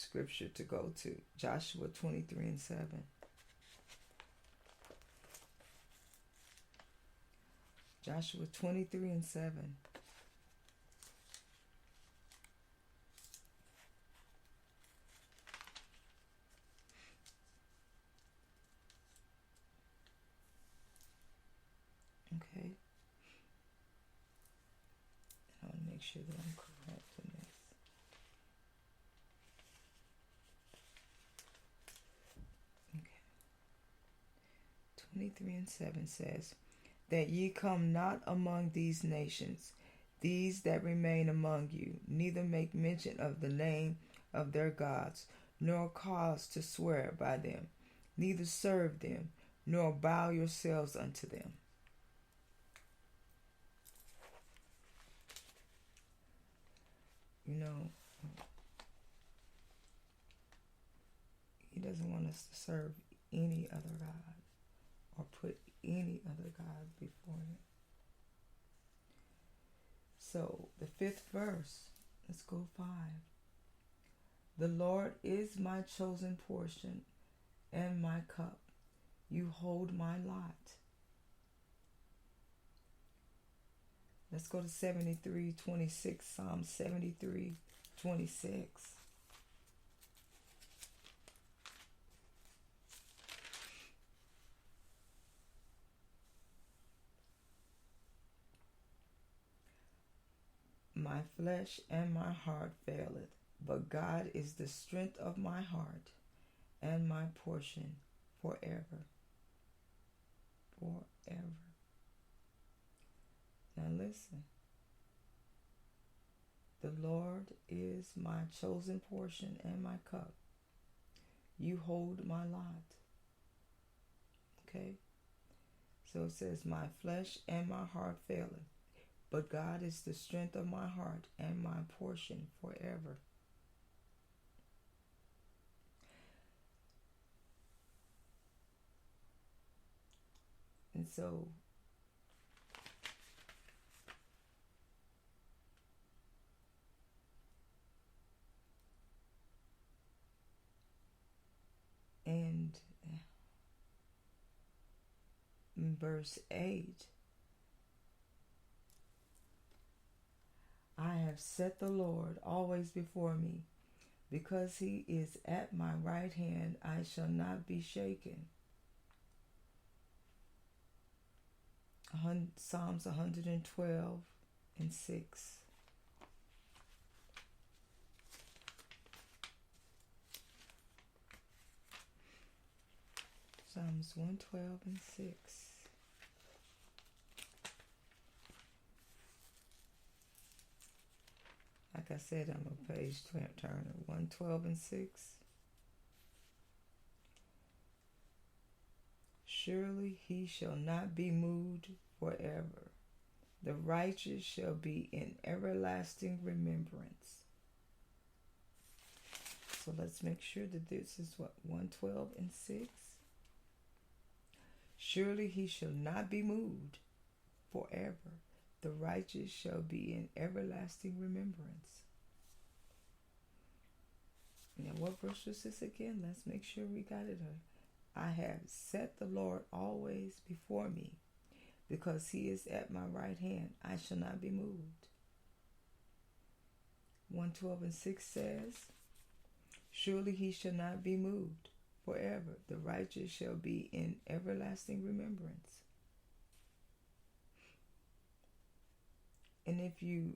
scripture to go to. Joshua 23:7. Joshua 23:7. Okay. I want to make sure that I'm correct in this. Okay. 23:7 says, that ye come not among these nations, these that remain among you, neither make mention of the name of their gods, nor cause to swear by them, neither serve them, nor bow yourselves unto them. You know, he doesn't want us to serve any other God or put any other God before him. So the 5th verse, let's go 5. The Lord is my chosen portion and my cup. You hold my lot. Let's go to 73:26, Psalm 73:26. My flesh and my heart faileth, but God is the strength of my heart and my portion forever. Forever. Now listen. The Lord is my chosen portion and my cup. You hold my lot. Okay? So it says, my flesh and my heart faileth, but God is the strength of my heart and my portion forever. And so, and in verse 8, I have set the Lord always before me. Because he is at my right hand, I shall not be shaken. Psalms 112:6. Psalms 112:6. Like I said, I'm a page turner. 112:6. Surely he shall not be moved forever. The righteous shall be in everlasting remembrance. So let's make sure that this is what, 112:6. Surely he shall not be moved forever. The righteous shall be in everlasting remembrance. Now, what verse was this again? Let's make sure we got it. I have set the Lord always before me. Because he is at my right hand, I shall not be moved. 112:6 says, surely he shall not be moved forever. The righteous shall be in everlasting remembrance. And if you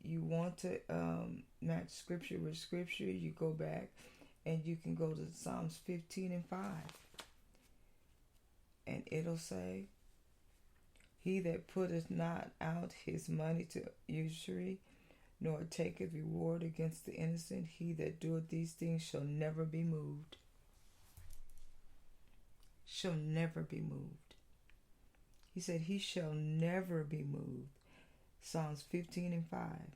want to match scripture with scripture, you go back and you can go to Psalms 15:5. And it'll say, he that putteth not out his money to usury, nor taketh reward against the innocent, he that doeth these things shall never be moved. Shall never be moved. He said he shall never be moved. Psalms 15:5.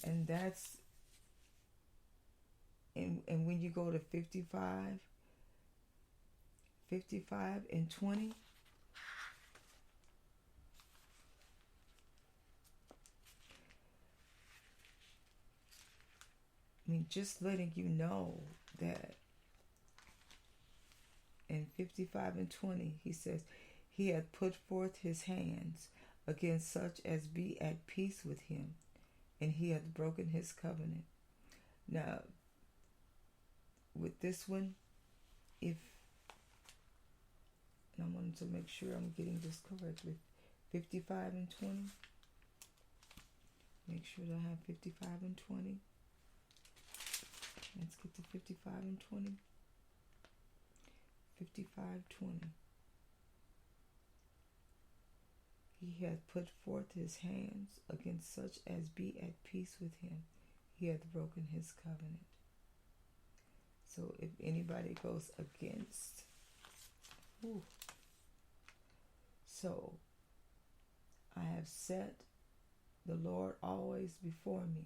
And that's, and when you go to 55:20, just letting you know that in 55 and 20, he says, he hath put forth his hands against such as be at peace with him, and he hath broken his covenant. Now, with this one, and I wanted to make sure I'm getting this correct with 55 and 20. Make sure that I have 55 and 20. Let's get to 55 and 20. 55:20. He hath put forth his hands against such as be at peace with him. He hath broken his covenant. So if anybody goes against, so I have set the Lord always before me,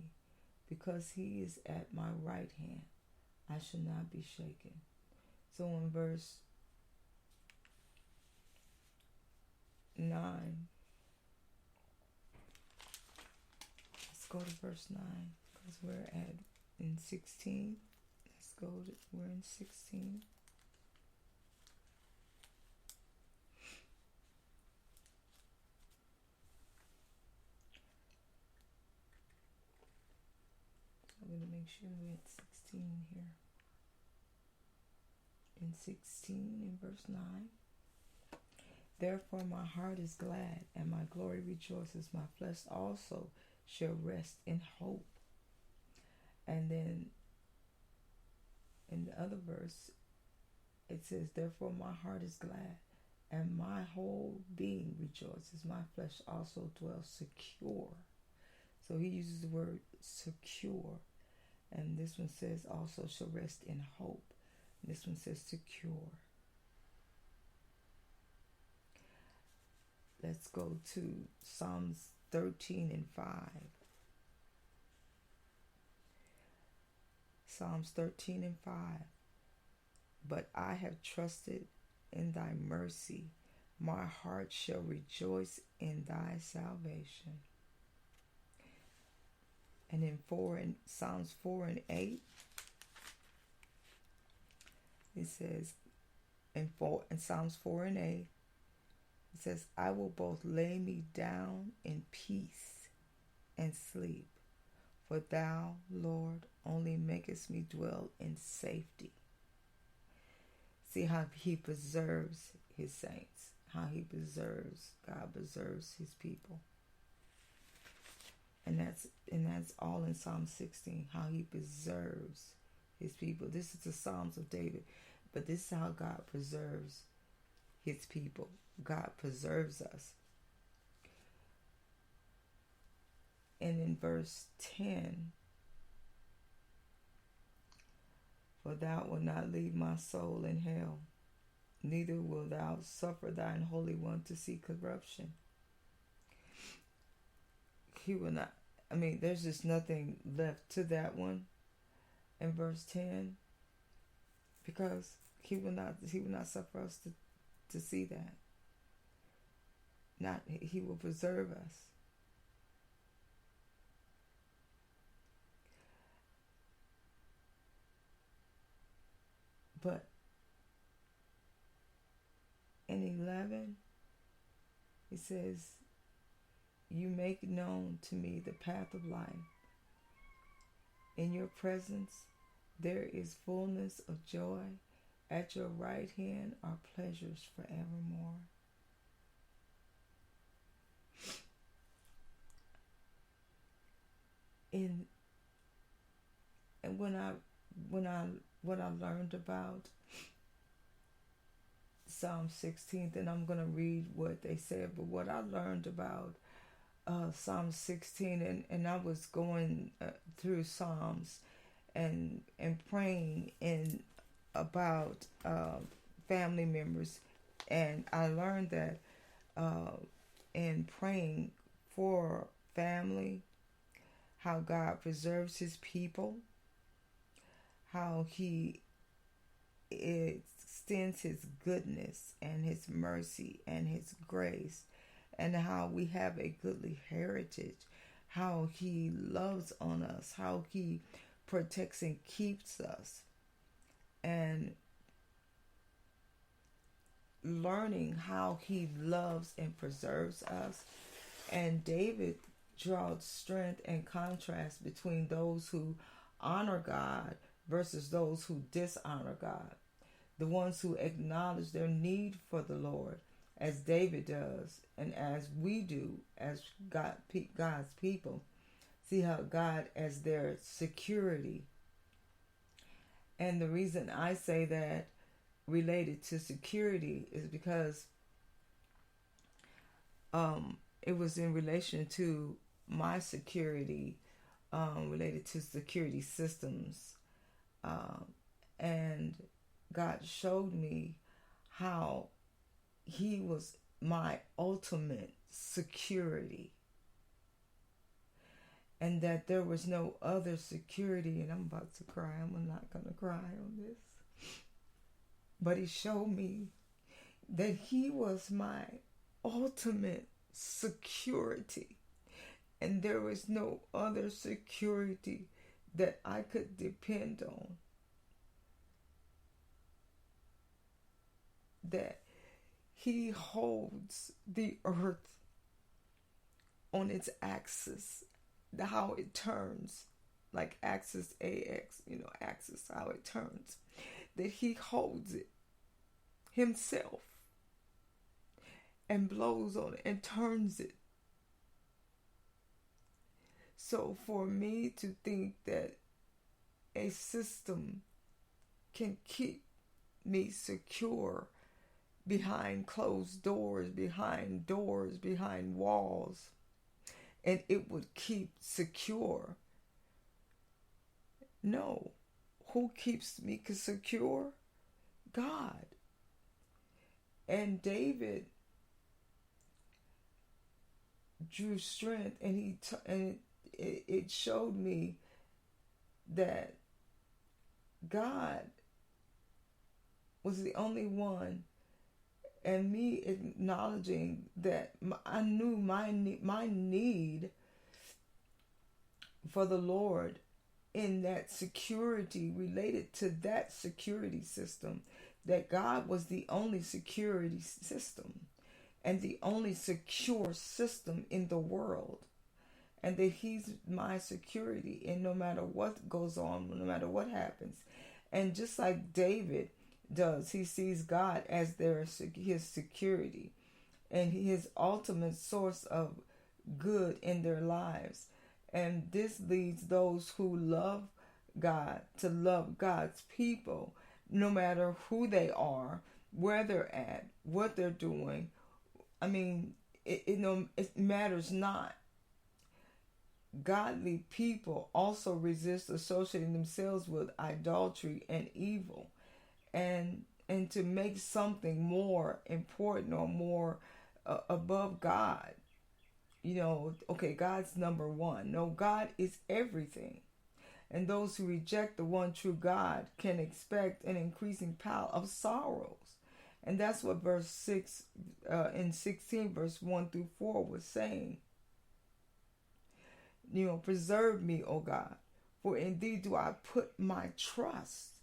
because he is at my right hand. I shall not be shaken. So in verse 9, let's go to verse 9, because we're in 16. We're in 16. I'm going to make sure we're at 16 here. In 16, in verse 9. Therefore my heart is glad, and my glory rejoices. My flesh also shall rest in hope. And then in the other verse, it says, therefore my heart is glad, and my whole being rejoices. My flesh also dwells secure. So he uses the word secure. And this one says also shall rest in hope. And this one says secure. Let's go to Psalms 13 and 5. Psalms 13 and 5. But I have trusted in thy mercy. My heart shall rejoice in thy salvation. And in Psalms 4 and 8, it says, in Psalms 4 and 8, it says, I will both lay me down in peace and sleep, for thou, Lord, only makest me dwell in safety. See how he preserves his saints, how God preserves his people. And that's all in Psalm 16, how he preserves his people. This is the Psalms of David, but this is how God preserves his people. God preserves us. And in verse 10, for thou wilt not leave my soul in hell, neither wilt thou suffer thine Holy One to see corruption. He will not, there's just nothing left to that one in verse 10, because he will not suffer us to see that. He will preserve us. But in 11, it says, you make known to me the path of life. In your presence there is fullness of joy. At your right hand are pleasures forevermore. And when I learned about Psalm 16, and I'm going to read what they said, but what I learned about Psalm 16, and I was going through Psalms and praying about family members, and I learned that in praying for family, how God preserves his people, how he extends his goodness and his mercy and his grace, and how we have a goodly heritage, how he loves on us, how he protects and keeps us. And learning how he loves and preserves us. And David draws strength and contrast between those who honor God versus those who dishonor God. The ones who acknowledge their need for the Lord, as David does, and as we do as God's people, see how God as their security. And the reason I say that related to security is because it was in relation to my security, related to security systems. And God showed me how he was my ultimate security, and that there was no other security. And I'm about to cry. I'm not going to cry on this. But he showed me that he was my ultimate security, and there was no other security that I could depend on. That he holds the earth on its axis, how it turns, like axis AX, axis, how it turns. That he holds it himself and blows on it and turns it. So for me to think that a system can keep me secure behind closed doors, behind walls, and it would keep secure. No. Who keeps me secure? God. And David drew strength, and it showed me that God was the only one, and me acknowledging that I knew my need for the Lord in that security, related to that security system, that God was the only security system and the only secure system in the world, and that he's my security, and no matter what goes on, no matter what happens. And just like David does, he sees God as his security and his ultimate source of good in their lives. And this leads those who love God to love God's people, no matter who they are, where they're at, what they're doing. I mean, it matters not. Godly people also resist associating themselves with idolatry and evil, and to make something more important or more above God. Okay, God's number one. No, God is everything. And those who reject the one true God can expect an increasing pile of sorrows. And that's what verse 6 in 16, verse 1 through 4 was saying. Preserve me, O God, for in thee do I put my trust.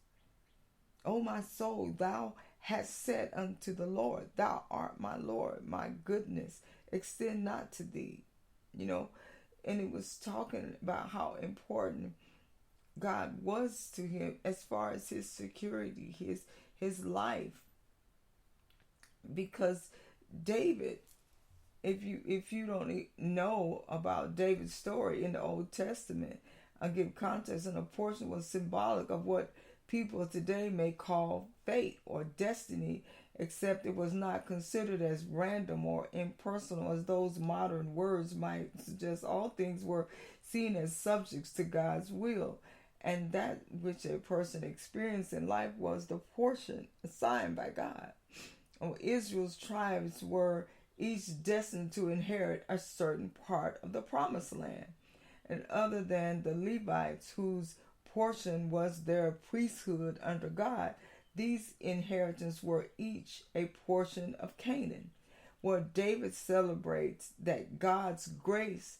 O my soul, thou hast said unto the Lord, thou art my Lord, my goodness extend not to thee. And it was talking about how important God was to him as far as his security, his life. Because David, if you don't know about David's story in the Old Testament, I'll give context, and a portion was symbolic of what people today may call fate or destiny, except it was not considered as random or impersonal as those modern words might suggest. All things were seen as subjects to God's will, and that which a person experienced in life was the portion assigned by God. Israel's tribes were each destined to inherit a certain part of the promised land, and other than the Levites, whose portion was their priesthood under God, these inheritance were each a portion of Canaan, where David celebrates that God's grace